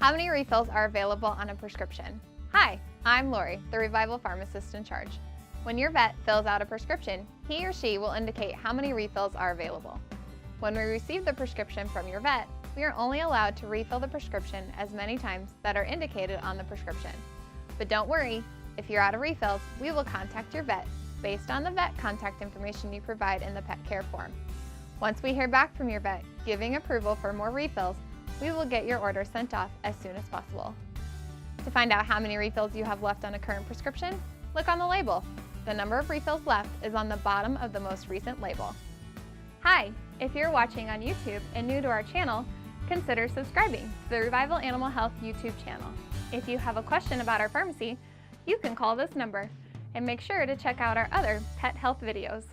How many refills are available on a prescription? Hi, I'm Lori, the Revival Pharmacist in charge. When your vet fills out a prescription, he or she will indicate how many refills are available. When we receive the prescription from your vet, we are only allowed to refill the prescription as many times that are indicated on the prescription. But don't worry, if you're out of refills, we will contact your vet based on the vet contact information you provide in the pet care form. Once we hear back from your vet giving approval for more refills, we will get your order sent off as soon as possible. To find out how many refills you have left on a current prescription, look on the label. The number of refills left is on the bottom of the most recent label. Hi, if you're watching on YouTube and new to our channel, consider subscribing to the Revival Animal Health YouTube channel. If you have a question about our pharmacy, you can call this number and make sure to check out our other pet health videos.